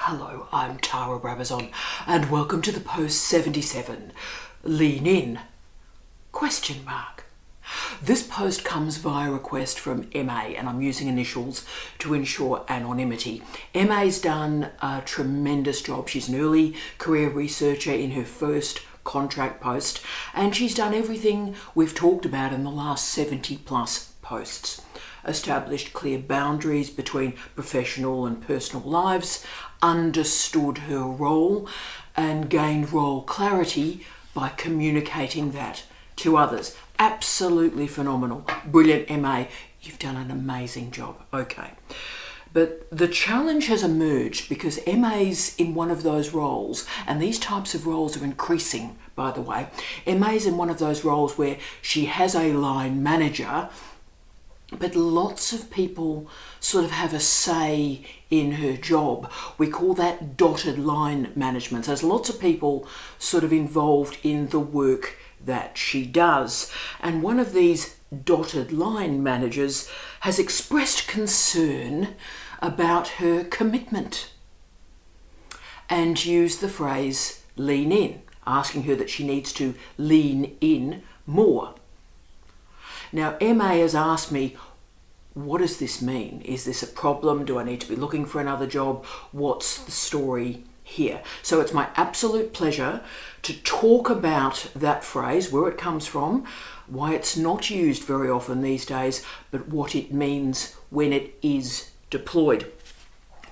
Hello, I'm Tara Brabazon, and welcome to the post 77. Lean in? Question mark. This post comes via request from MA, and I'm using initials to ensure anonymity. MA's done a tremendous job. She's an early career researcher in her first contract post, and she's done everything we've talked about in the last 70 plus posts. Established clear boundaries between professional and personal lives, understood her role, and gained role clarity by communicating that to others. Absolutely phenomenal. Brilliant, MA. You've done an amazing job. Okay. But the challenge has emerged because MA's in one of those roles, and these types of roles are increasing, by the way. MA's in one of those roles where she has a line manager, but lots of people sort of have a say in her job. We call that dotted line management. So there's lots of people sort of involved in the work that she does. And one of these dotted line managers has expressed concern about her commitment and used the phrase lean in, asking her that she needs to lean in more. Now, MA has asked me, what does this mean? Is this a problem? Do I need to be looking for another job? What's the story here? So it's my absolute pleasure to talk about that phrase, where it comes from, why it's not used very often these days, but what it means when it is deployed.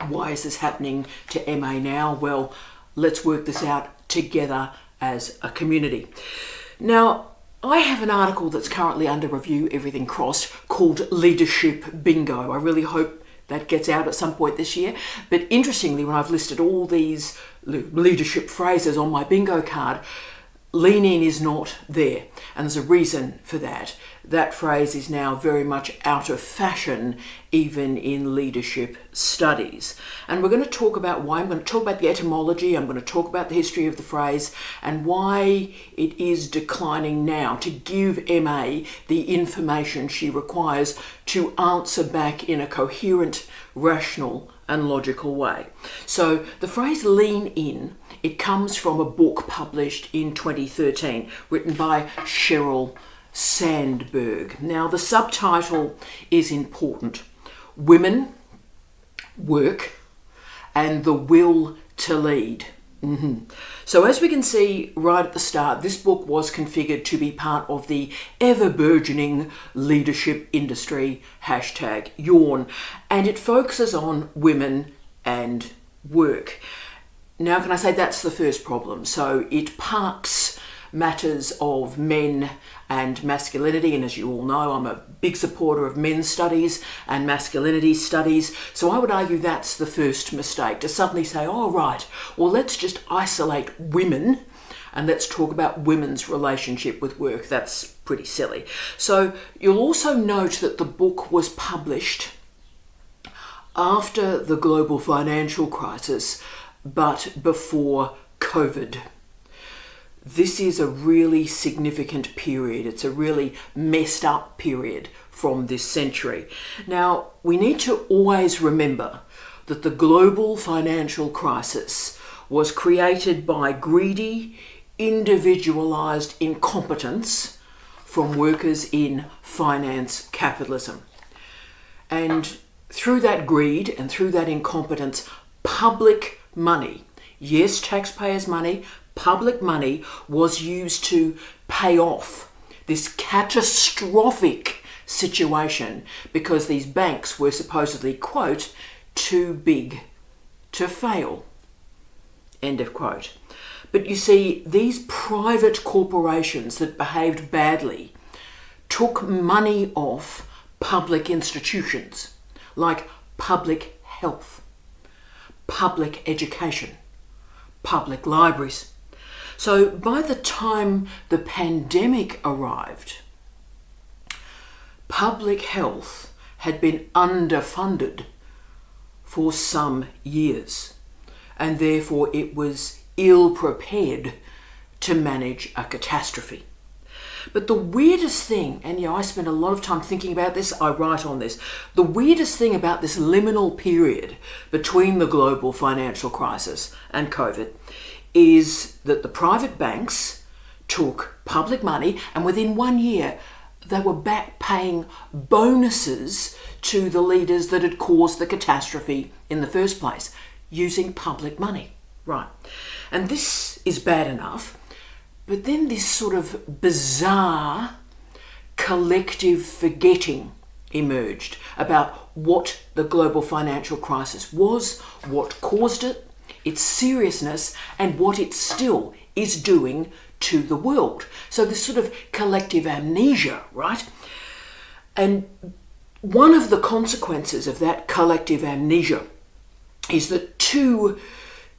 Why is this happening to MA now? Well, let's work this out together as a community. Now, I have an article that's currently under review, everything crossed, called Leadership Bingo. I really hope that gets out at some point this year. But interestingly, when I've listed all these leadership phrases on my bingo card, lean in is not there. And there's a reason for that. That phrase is now very much out of fashion, even in leadership studies. And we're going to talk about why. I'm going to talk about the etymology. I'm going to talk about the history of the phrase and why it is declining now, to give MA the information she requires to answer back in a coherent, rational and logical way. So the phrase lean in, it comes from a book published in 2013 written by Sheryl Sandberg. Now the subtitle is important: Women, Work and the Will to Lead. So as we can see right at the start, this book was configured to be part of the ever-burgeoning leadership industry, #yawn, and it focuses on women and work. Now, can I say that's the first problem? So it parks matters of men and masculinity, and as you all know, I'm a big supporter of men's studies and masculinity studies, so I would argue that's the first mistake, to suddenly say, oh right, well let's just isolate women and let's talk about women's relationship with work. That's pretty silly. So you'll also note that the book was published after the global financial crisis, but before COVID. This is a really significant period. It's a really messed up period from this century. Now, we need to always remember that the global financial crisis was created by greedy, individualized incompetence from workers in finance capitalism. And through that greed and through that incompetence, public money, yes, taxpayers' money, public money was used to pay off this catastrophic situation because these banks were supposedly, quote, too big to fail, end of quote. But you see, these private corporations that behaved badly took money off public institutions like public health, public education, public libraries. So by the time the pandemic arrived, public health had been underfunded for some years, and therefore it was ill prepared to manage a catastrophe. But the weirdest thing, and I spend a lot of time thinking about this, I write on this, the weirdest thing about this liminal period between the global financial crisis and COVID is that the private banks took public money, and within 1 year they were back paying bonuses to the leaders that had caused the catastrophe in the first place, using public money. Right. And this is bad enough, but then this sort of bizarre collective forgetting emerged about what the global financial crisis was, what caused it, its seriousness, and what it still is doing to the world. So this sort of collective amnesia, right? And one of the consequences of that collective amnesia is that two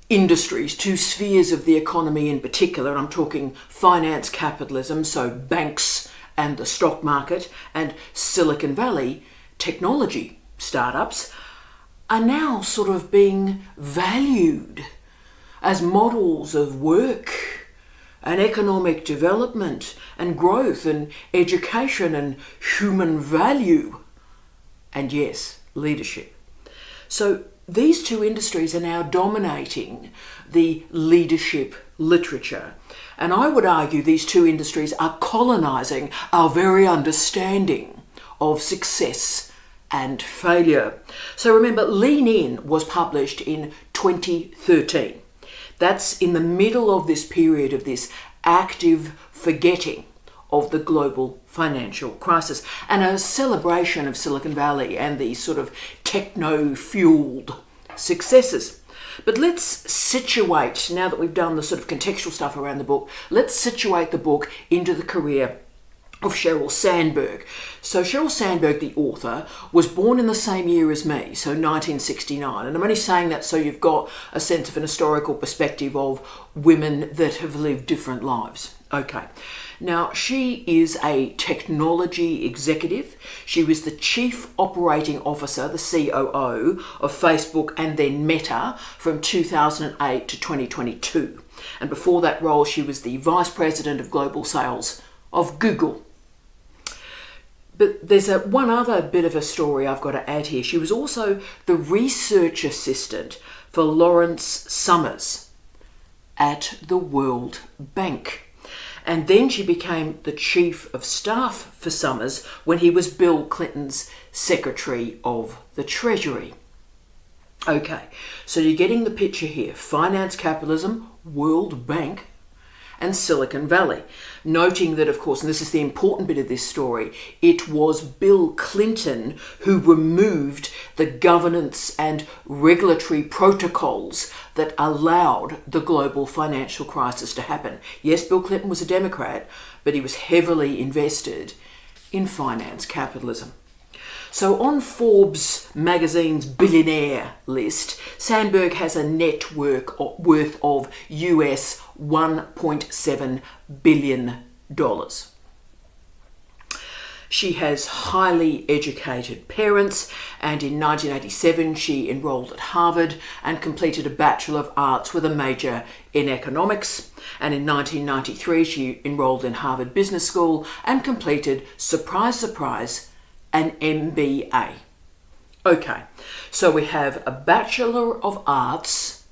industries, two spheres of the economy in particular, and I'm talking finance capitalism, so banks and the stock market, and Silicon Valley technology startups, are now sort of being valued as models of work and economic development and growth and education and human value and, yes, leadership. So these two industries are now dominating the leadership literature. And I would argue these two industries are colonising our very understanding of success and failure. So remember, Lean In was published in 2013. That's in the middle of this period of this active forgetting of the global financial crisis and a celebration of Silicon Valley and these sort of techno-fueled successes. But let's situate, now that we've done the sort of contextual stuff around the book, let's situate the book into the career of Sheryl Sandberg. So Sheryl Sandberg, the author, was born in the same year as me, so 1969. And I'm only saying that so you've got a sense of an historical perspective of women that have lived different lives. Okay. Now, she is a technology executive. She was the Chief Operating Officer, the COO, of Facebook and then Meta from 2008 to 2022. And before that role, she was the Vice President of Global Sales of Google. But there's one other bit of a story I've got to add here. She was also the research assistant for Lawrence Summers at the World Bank. And then she became the Chief of Staff for Summers when he was Bill Clinton's Secretary of the Treasury. Okay, so you're getting the picture here. Finance capitalism, World Bank, and Silicon Valley. Noting that, of course, and this is the important bit of this story, it was Bill Clinton who removed the governance and regulatory protocols that allowed the global financial crisis to happen. Yes, Bill Clinton was a Democrat, but he was heavily invested in finance capitalism. So on Forbes magazine's billionaire list, Sandberg has a net worth of US $1.7 billion. She has highly educated parents, and in 1987 she enrolled at Harvard and completed a Bachelor of Arts with a major in economics. And in 1993 she enrolled in Harvard Business School and completed, surprise, surprise, an MBA. Okay, so we have a Bachelor of Arts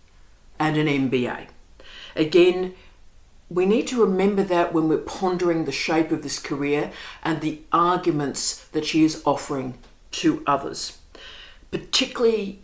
and an MBA. Again, we need to remember that when we're pondering the shape of this career and the arguments that she is offering to others, particularly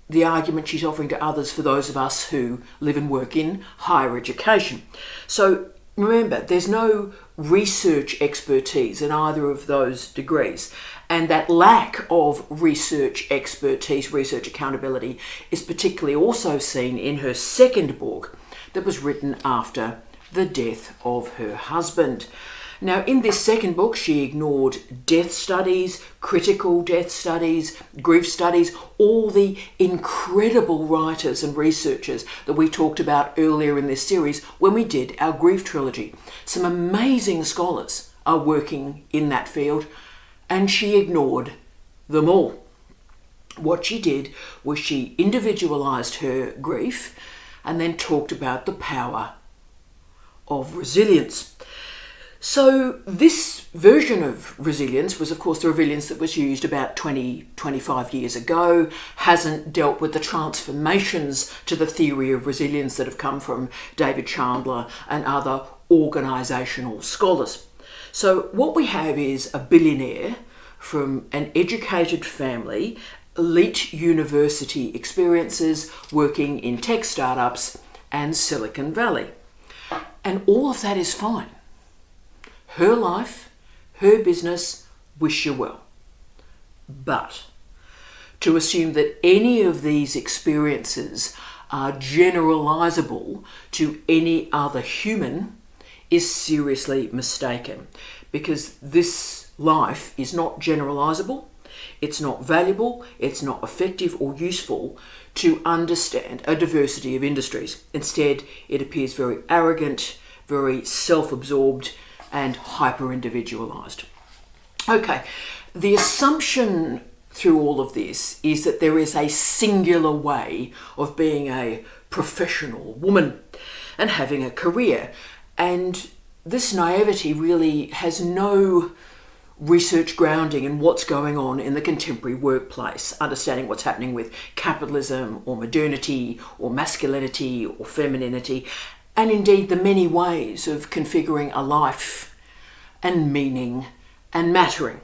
the argument she's offering to others for those of us who live and work in higher education. So remember, there's no research expertise in either of those degrees. And that lack of research expertise, research accountability, is particularly also seen in her second book that was written after the death of her husband. Now, in this second book, she ignored death studies, critical death studies, grief studies, all the incredible writers and researchers that we talked about earlier in this series when we did our grief trilogy. Some amazing scholars are working in that field, and she ignored them all. What she did was she individualized her grief and then talked about the power of resilience. So this version of resilience was, of course, the resilience that was used about 25 years ago, hasn't dealt with the transformations to the theory of resilience that have come from David Chandler and other organisational scholars. So what we have is a billionaire from an educated family, elite university experiences, working in tech startups and Silicon Valley. And all of that is fine. Her life, her business, wish you well. But to assume that any of these experiences are generalisable to any other human is seriously mistaken, because this life is not generalisable, it's not valuable, it's not effective or useful to understand a diversity of industries. Instead, it appears very arrogant, very self-absorbed, and hyper-individualised. Okay, the assumption through all of this is that there is a singular way of being a professional woman and having a career, and this naivety really has no research grounding in what's going on in the contemporary workplace, understanding what's happening with capitalism or modernity or masculinity or femininity, and indeed the many ways of configuring a life and meaning and mattering.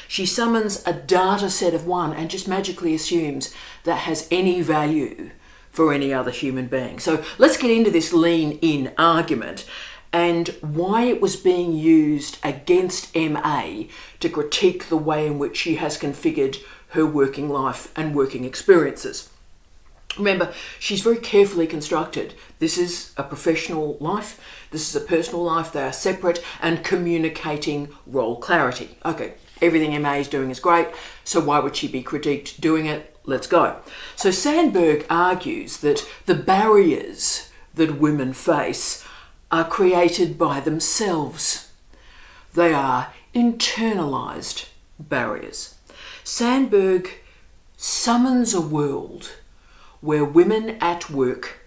She summons a data set of one and just magically assumes that has any value for any other human being. So let's get into this lean in argument and why it was being used against MA to critique the way in which she has configured her working life and working experiences. Remember, she's very carefully constructed. This is a professional life, this is a personal life, they are separate and communicating role clarity. Okay, everything MA is doing is great, so why would she be critiqued doing it? Let's go. So Sandberg argues that the barriers that women face are created by themselves. They are internalised barriers. Sandberg summons a world where women at work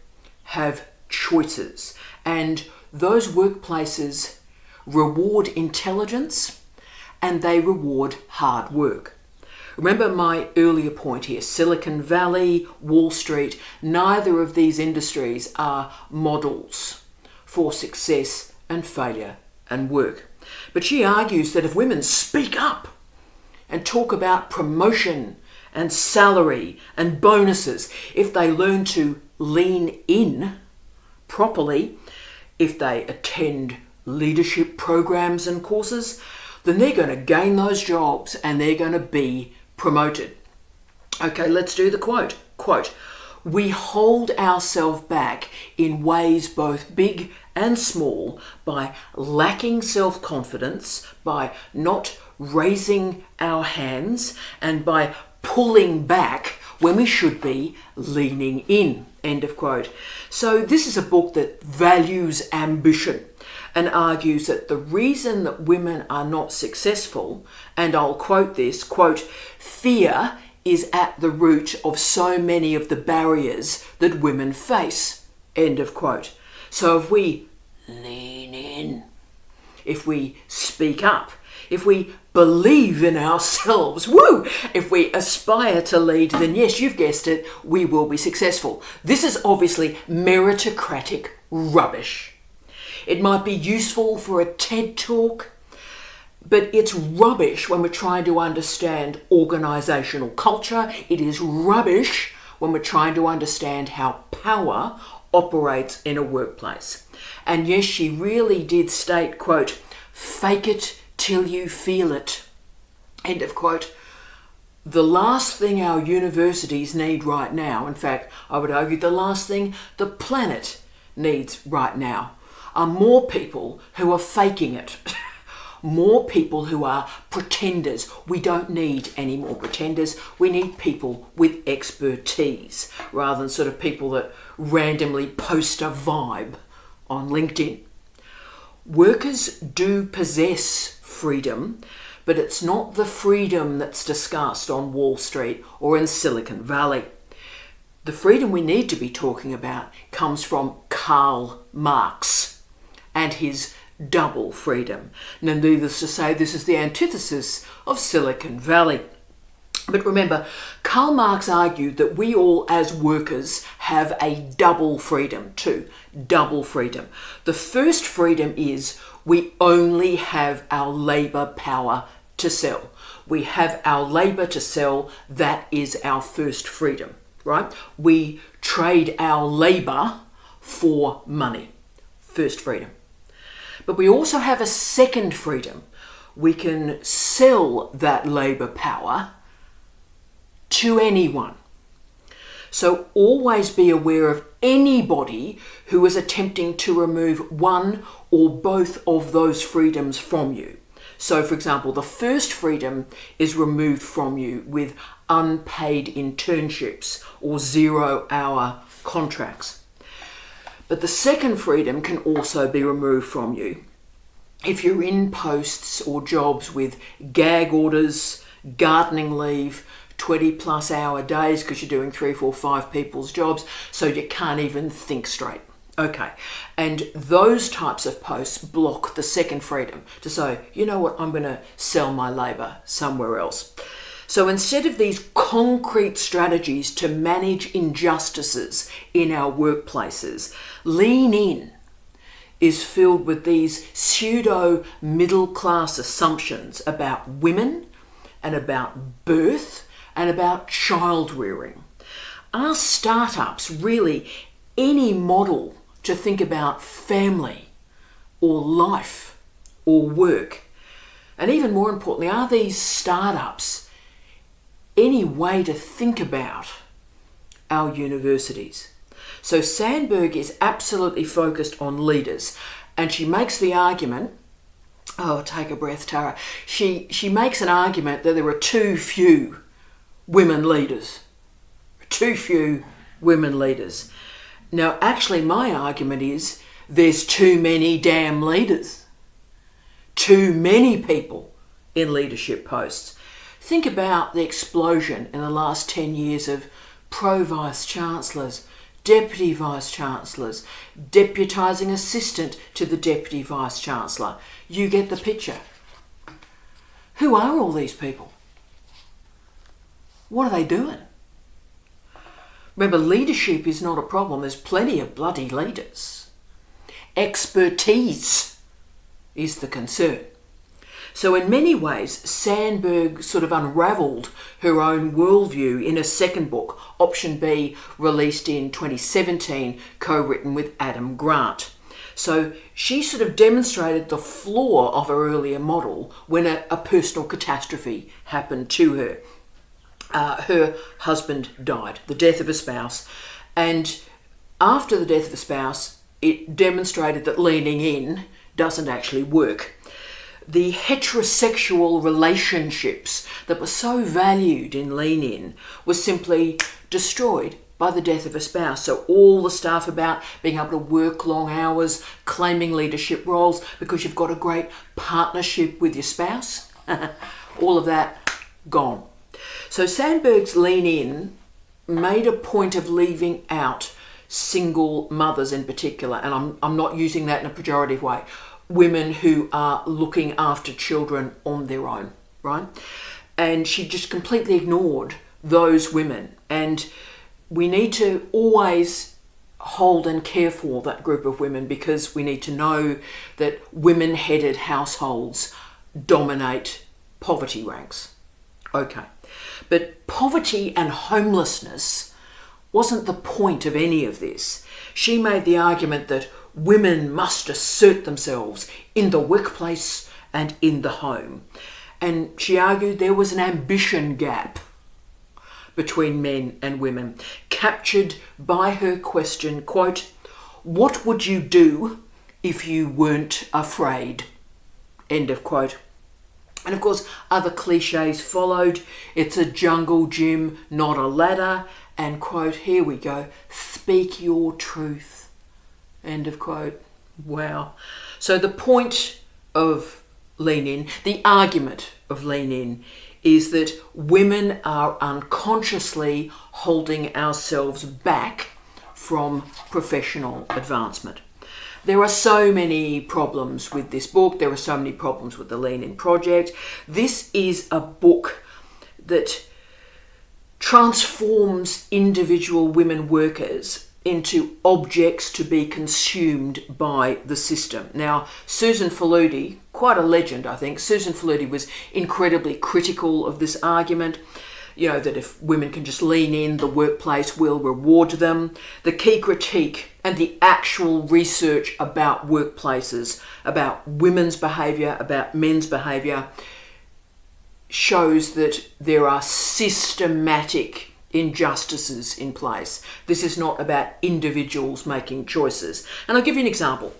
have choices, and those workplaces reward intelligence and they reward hard work. Remember my earlier point here, Silicon Valley, Wall Street, neither of these industries are models for success and failure and work. But she argues that if women speak up and talk about promotion and salary and bonuses, if they learn to lean in properly, if they attend leadership programs and courses, then they're going to gain those jobs and they're going to be promoted. Okay, let's do the quote. Quote, "We hold ourselves back in ways both big and small by lacking self-confidence, by not raising our hands, and by pulling back when we should be leaning in." End of quote. So this is a book that values ambition and argues that the reason that women are not successful, and I'll quote this, quote, "fear is at the root of so many of the barriers that women face." End of quote. So if we lean in, if we speak up, if we believe in ourselves, woo! If we aspire to lead, then yes, you've guessed it, we will be successful. This is obviously meritocratic rubbish. It might be useful for a TED talk, but it's rubbish when we're trying to understand organisational culture. It is rubbish when we're trying to understand how power operates in a workplace. And yes, she really did state, quote, "fake it till you feel it." End of quote. The last thing our universities need right now, in fact, I would argue the last thing the planet needs right now, are more people who are faking it. More people who are pretenders. We don't need any more pretenders. We need people with expertise rather than sort of people that randomly post a vibe on LinkedIn. Workers do possess freedom, but it's not the freedom that's discussed on Wall Street or in Silicon Valley. The freedom we need to be talking about comes from Karl Marx and his double freedom. Now, needless to say, this is the antithesis of Silicon Valley. But remember, Karl Marx argued that we all as workers have a double freedom too. Double freedom. The first freedom is we only have our labour power to sell. We have our labour to sell. That is our first freedom, right? We trade our labour for money. First freedom. But we also have a second freedom. We can sell that labour power to anyone. So always be aware of anybody who is attempting to remove one or both of those freedoms from you. So for example, the first freedom is removed from you with unpaid internships or 0-hour contracts. But the second freedom can also be removed from you if you're in posts or jobs with gag orders, gardening leave, 20+ hour days because you're doing 3, 4, 5 people's jobs, so you can't even think straight. Okay, and those types of posts block the second freedom to say, you know what, I'm going to sell my labour somewhere else. So instead of these concrete strategies to manage injustices in our workplaces, Lean In is filled with these pseudo middle class assumptions about women and about birth and about child rearing. Are startups really any model to think about family or life or work? And even more importantly, are these startups any way to think about our universities? So Sandberg is absolutely focused on leaders, and she makes the argument, oh, take a breath, Tara. She makes an argument that there are too few women leaders. Too few women leaders. Now, actually, my argument is there's too many damn leaders. Too many people in leadership posts. Think about the explosion in the last 10 years of pro-vice chancellors, deputy vice chancellors, deputising assistant to the deputy vice chancellor. You get the picture. Who are all these people? What are they doing? Remember, leadership is not a problem. There's plenty of bloody leaders. Expertise is the concern. So in many ways, Sandberg sort of unravelled her own worldview in a second book, Option B, released in 2017, co-written with Adam Grant. So she sort of demonstrated the flaw of her earlier model when a personal catastrophe happened to her. Her husband died, the death of a spouse, and after the death of a spouse, it demonstrated that leaning in doesn't actually work. The heterosexual relationships that were so valued in Lean In were simply destroyed by the death of a spouse. So all the stuff about being able to work long hours, claiming leadership roles because you've got a great partnership with your spouse, all of that gone. So Sandberg's Lean In made a point of leaving out single mothers in particular, and I'm not using that in a pejorative way, women who are looking after children on their own, right? And she just completely ignored those women. And we need to always hold and care for that group of women, because we need to know that women-headed households dominate poverty ranks. Okay. But poverty and homelessness wasn't the point of any of this. She made the argument that women must assert themselves in the workplace and in the home. And she argued there was an ambition gap between men and women, captured by her question, quote, "What would you do if you weren't afraid?" End of quote. And of course, other cliches followed. It's a jungle gym, not a ladder. And quote, here we go, "Speak your truth." End of quote. Wow. So the point of Lean In, the argument of Lean In, is that women are unconsciously holding ourselves back from professional advancement. There are so many problems with this book. There are so many problems with the Lean In project. This is a book that transforms individual women workers into objects to be consumed by the system. Now, Susan Faludi, quite a legend, I think. Susan Faludi was incredibly critical of this argument, you know, that if women can just lean in, the workplace will reward them. The key critique and the actual research about workplaces, about women's behaviour, about men's behaviour, shows that there are systematic injustices in place. This is not about individuals making choices. And I'll give you an example.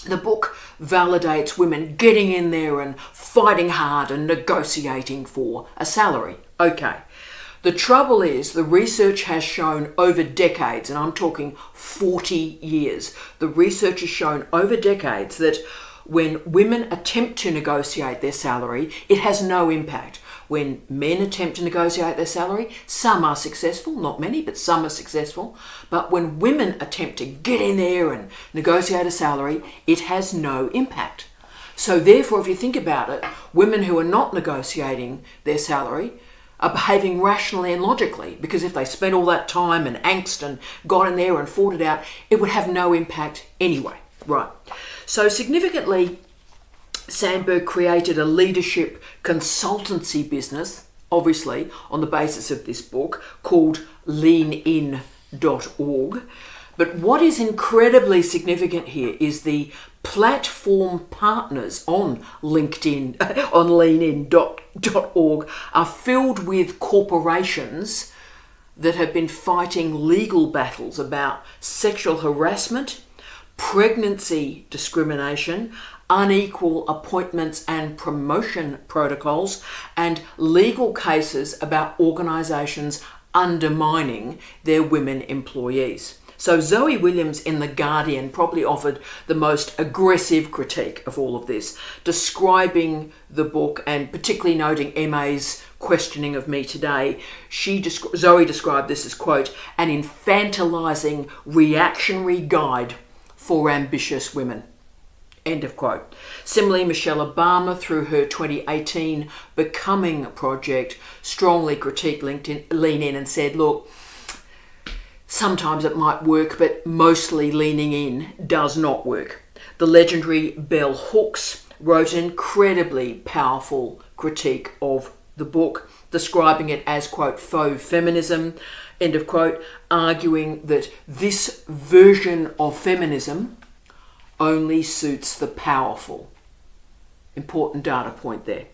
The book validates women getting in there and fighting hard and negotiating for a salary. Okay. The trouble is, the research has shown over decades, and I'm talking 40 years, the research has shown over decades that when women attempt to negotiate their salary, it has no impact. When men attempt to negotiate their salary, some are successful, not many, but some are successful. But when women attempt to get in there and negotiate a salary, it has no impact. So therefore, if you think about it, women who are not negotiating their salary are behaving rationally and logically, because if they spent all that time and angst and got in there and fought it out, it would have no impact anyway. Right. So significantly, Sandberg created a leadership consultancy business, obviously on the basis of this book, called leanin.org. But what is incredibly significant here is the platform partners on LinkedIn, on leanin.org, are filled with corporations that have been fighting legal battles about sexual harassment, pregnancy discrimination, unequal appointments and promotion protocols, and legal cases about organisations undermining their women employees. So Zoe Williams in The Guardian probably offered the most aggressive critique of all of this, describing the book and particularly noting MA's questioning of me today. Zoe described this as, quote, an infantilizing reactionary guide for ambitious women. End of quote. Similarly, Michelle Obama, through her 2018 Becoming project, strongly critiqued Lean In and said, look, sometimes it might work, but mostly leaning in does not work. The legendary Bell Hooks wrote an incredibly powerful critique of the book, describing it as, quote, faux feminism, end of quote, arguing that this version of feminism only suits the powerful. Important data point there.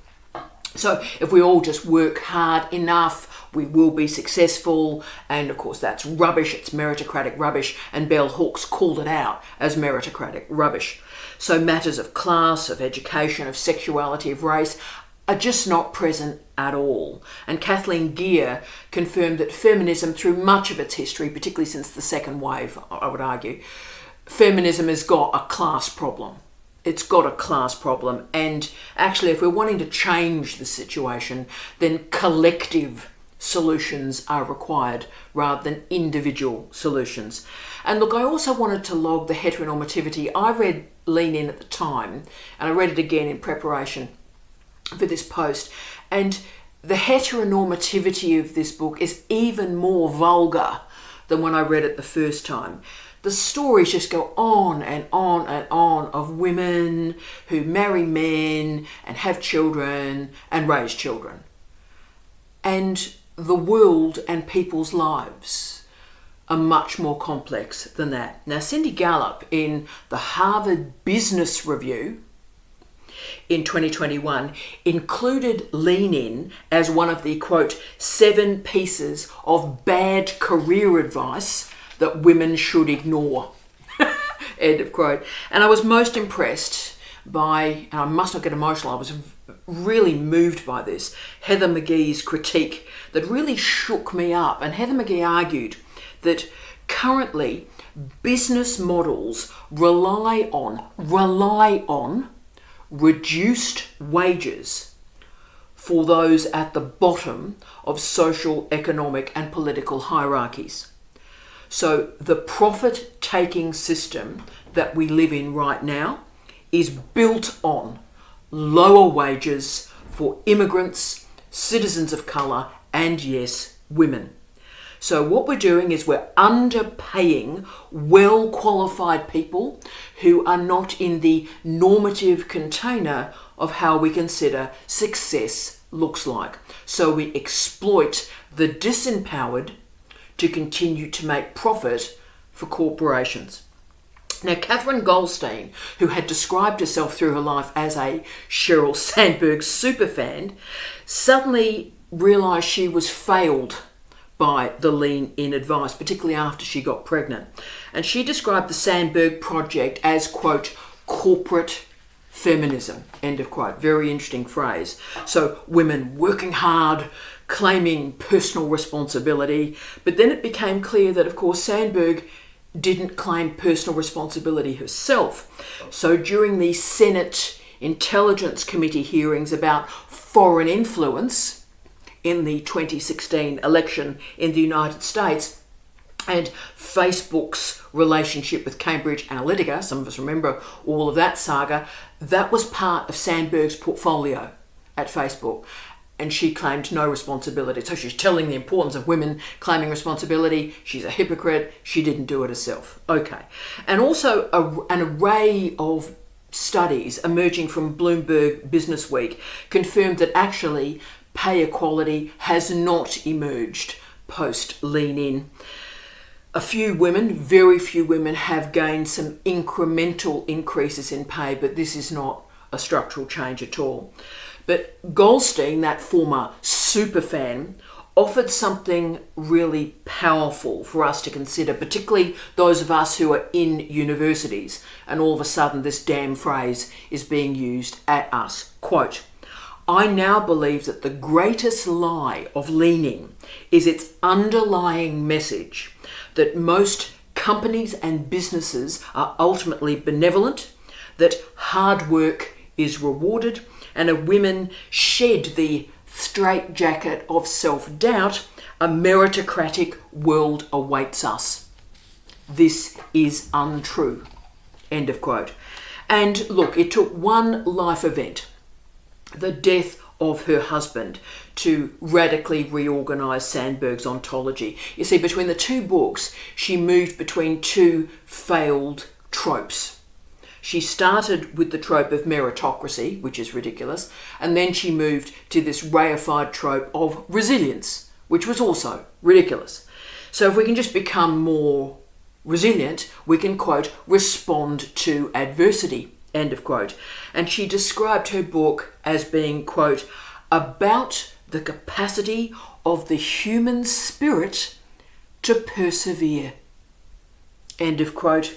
So if we all just work hard enough, we will be successful. And of course, that's rubbish. It's meritocratic rubbish. And Bell Hooks called it out as meritocratic rubbish. So matters of class, of education, of sexuality, of race are just not present at all. And Kathleen Geer confirmed that feminism, through much of its history, particularly since the second wave, I would argue, feminism has got a class problem. It's got a class problem. And actually, if we're wanting to change the situation, then collective solutions are required rather than individual solutions. And look, I also wanted to log the heteronormativity. I read Lean In at the time, and I read it again in preparation for this post. And the heteronormativity of this book is even more vulgar than when I read it the first time. The stories just go on and on and on of women who marry men and have children and raise children. And the world and people's lives are much more complex than that. Now, Cindy Gallop in the Harvard Business Review in 2021 included Lean In as one of the, quote, 7 pieces of bad career advice that women should ignore. End of quote. And I was most impressed by, and I must not get emotional, I was really moved by this, Heather McGee's critique that really shook me up. And Heather McGee argued that currently business models rely on reduced wages for those at the bottom of social, economic and political hierarchies. So the profit-taking system that we live in right now is built on lower wages for immigrants, citizens of colour, and yes, women. So what we're doing is we're underpaying well-qualified people who are not in the normative container of how we consider success looks like. So we exploit the disempowered to continue to make profit for corporations. Now, Catherine Goldstein, who had described herself through her life as a Sheryl Sandberg superfan, suddenly realised she was failed by the lean-in advice, particularly after she got pregnant. And she described the Sandberg project as, quote, corporate feminism, end of quote. Very interesting phrase. So women working hard, claiming personal responsibility. But then it became clear that, of course, Sandberg didn't claim personal responsibility herself. So during the Senate Intelligence Committee hearings about foreign influence in the 2016 election in the United States, and Facebook's relationship with Cambridge Analytica, some of us remember all of that saga, that was part of Sandberg's portfolio at Facebook. And she claimed no responsibility. So she's telling the importance of women claiming responsibility. She's a hypocrite. She didn't do it herself. Okay. And also an array of studies emerging from Bloomberg Businessweek confirmed that actually pay equality has not emerged post lean-in. A few women, very few women, have gained some incremental increases in pay, but this is not a structural change at all. But Goldstein, that former superfan, offered something really powerful for us to consider, particularly those of us who are in universities, and all of a sudden this damn phrase is being used at us. Quote, "I now believe that the greatest lie of lean-in is its underlying message that most companies and businesses are ultimately benevolent, that hard work is rewarded, and if women shed the straitjacket of self-doubt, a meritocratic world awaits us. This is untrue." End of quote. And look, it took one life event, the death of her husband, to radically reorganise Sandberg's ontology. You see, between the two books, she moved between two failed tropes. She started with the trope of meritocracy, which is ridiculous, and then she moved to this reified trope of resilience, which was also ridiculous. So if we can just become more resilient, we can, quote, respond to adversity, end of quote. And she described her book as being, quote, about the capacity of the human spirit to persevere, end of quote.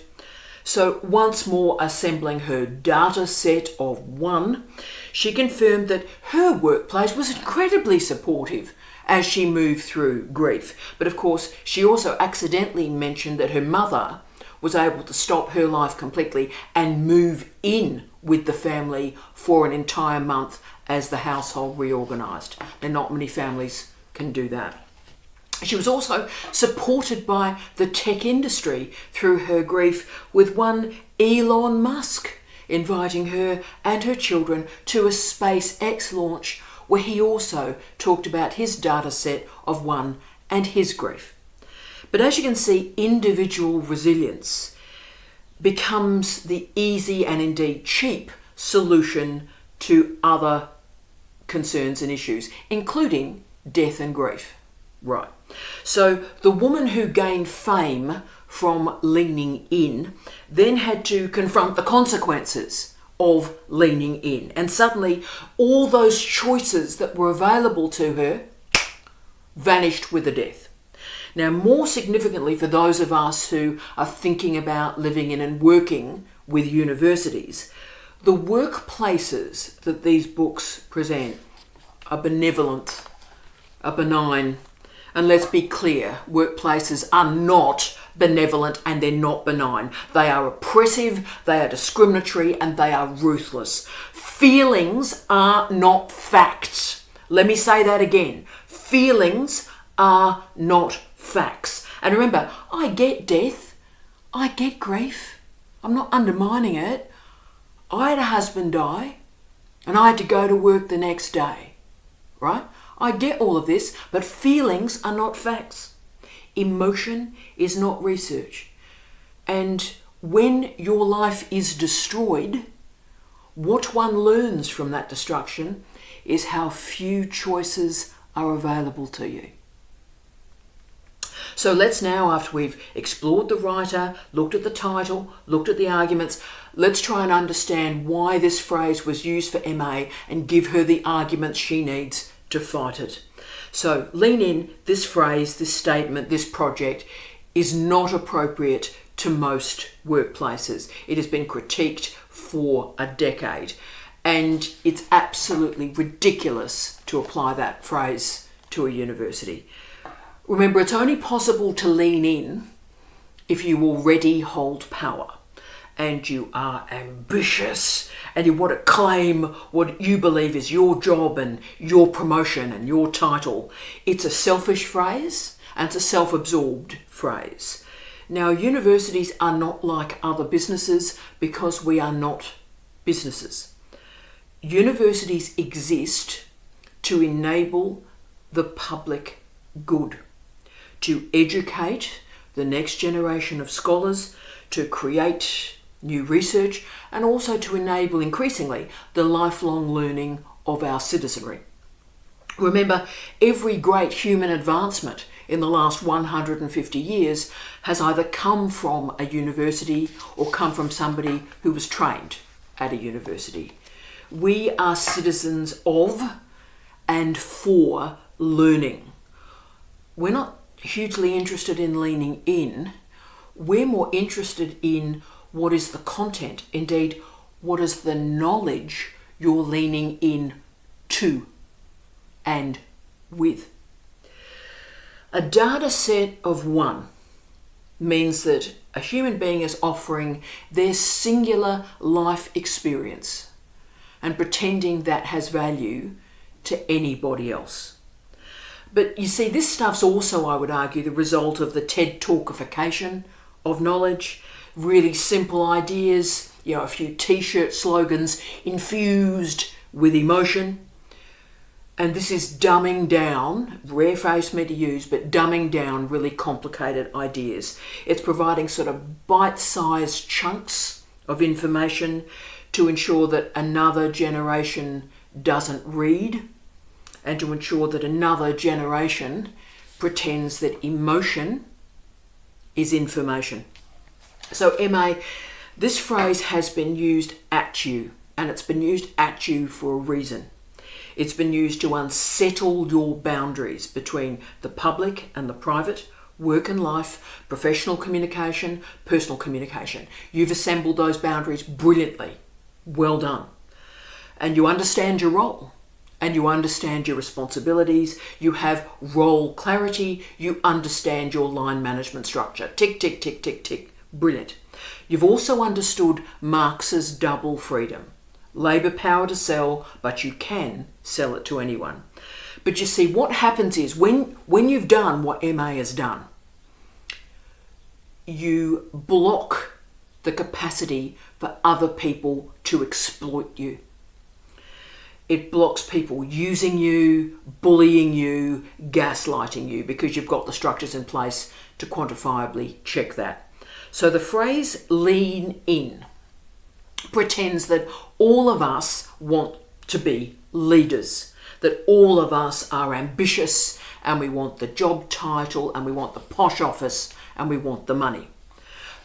So once more assembling her data set of one, she confirmed that her workplace was incredibly supportive as she moved through grief. But of course, she also accidentally mentioned that her mother was able to stop her life completely and move in with the family for an entire month as the household reorganised. And not many families can do that. She was also supported by the tech industry through her grief, with one Elon Musk inviting her and her children to a SpaceX launch where he also talked about his data set of one and his grief. But as you can see, individual resilience becomes the easy and indeed cheap solution to other concerns and issues, including death and grief. Right. So the woman who gained fame from leaning in then had to confront the consequences of leaning in. And suddenly all those choices that were available to her vanished with the death. Now, more significantly for those of us who are thinking about living in and working with universities, the workplaces that these books present are benevolent, are benign. And let's be clear, workplaces are not benevolent and they're not benign. They are oppressive, they are discriminatory, and they are ruthless. Feelings are not facts. Let me say that again. Feelings are not facts. And remember, I get death, I get grief. I'm not undermining it. I had a husband die and I had to go to work the next day, right? I get all of this, but feelings are not facts. Emotion is not research. And when your life is destroyed, what one learns from that destruction is how few choices are available to you. So let's now, after we've explored the writer, looked at the title, looked at the arguments, let's try and understand why this phrase was used for MA and give her the arguments she needs to fight it. So lean in, this phrase, this statement, this project is not appropriate to most workplaces. It has been critiqued for a decade, and it's absolutely ridiculous to apply that phrase to a university. Remember, it's only possible to lean in if you already hold power and you are ambitious and you want to claim what you believe is your job and your promotion and your title. It's a selfish phrase and it's a self-absorbed phrase. Now, universities are not like other businesses because we are not businesses. Universities exist to enable the public good, to educate the next generation of scholars, to create new research, and also to enable increasingly the lifelong learning of our citizenry. Remember, every great human advancement in the last 150 years has either come from a university or come from somebody who was trained at a university. We are citizens of and for learning. We're not hugely interested in leaning in. We're more interested in what is the content, indeed, what is the knowledge you're leaning in to and with. A data set of one means that a human being is offering their singular life experience and pretending that has value to anybody else. But you see, this stuff's also, I would argue, the result of the TED Talkification of knowledge, really simple ideas, a few t-shirt slogans infused with emotion. And this is dumbing down, rare phrase for me to use, but dumbing down really complicated ideas. It's providing sort of bite-sized chunks of information to ensure that another generation doesn't read, and to ensure that another generation pretends that emotion is information. So MA, this phrase has been used at you, and it's been used at you for a reason. It's been used to unsettle your boundaries between the public and the private, work and life, professional communication, personal communication. You've assembled those boundaries brilliantly. Well done. And you understand your role. And you understand your responsibilities, you have role clarity, you understand your line management structure. Tick, tick, tick, tick, tick. Brilliant. You've also understood Marx's double freedom. Labour power to sell, but you can sell it to anyone. But you see, what happens is when you've done what MA has done, you block the capacity for other people to exploit you. It blocks people using you, bullying you, gaslighting you, because you've got the structures in place to quantifiably check that. So the phrase lean in pretends that all of us want to be leaders, that all of us are ambitious and we want the job title and we want the posh office and we want the money.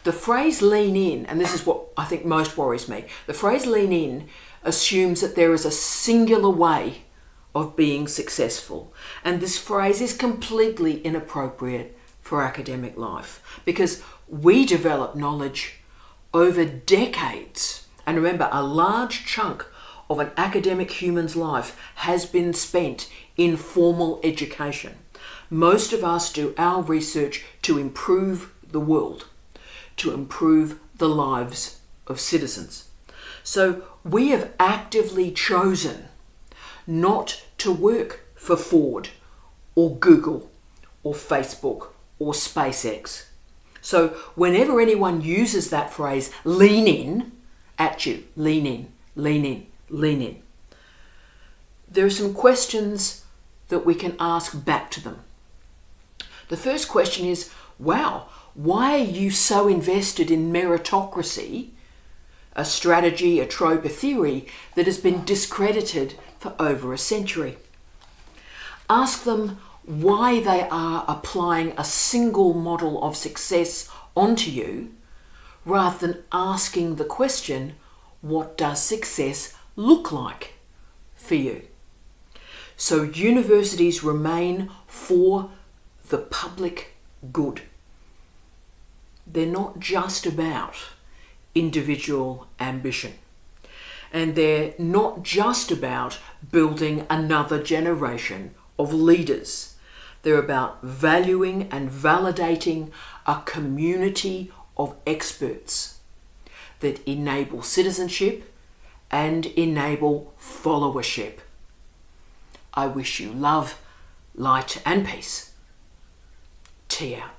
The phrase lean in, and this is what I think most worries me, the phrase lean in assumes that there is a singular way of being successful. And this phrase is completely inappropriate for academic life because we develop knowledge over decades. And remember, a large chunk of an academic human's life has been spent in formal education. Most of us do our research to improve the world, to improve the lives of citizens. So we have actively chosen not to work for Ford or Google or Facebook or SpaceX. So whenever anyone uses that phrase, lean in at you, lean in, lean in, lean in, there are some questions that we can ask back to them. The first question is, wow, why are you so invested in meritocracy, a strategy, a trope, a theory that has been discredited for over a century? Ask them why they are applying a single model of success onto you, rather than asking the question, what does success look like for you? So universities remain for the public good. They're not just about individual ambition. And they're not just about building another generation of leaders. They're about valuing and validating a community of experts that enable citizenship and enable followership. I wish you love, light and peace. Tea out.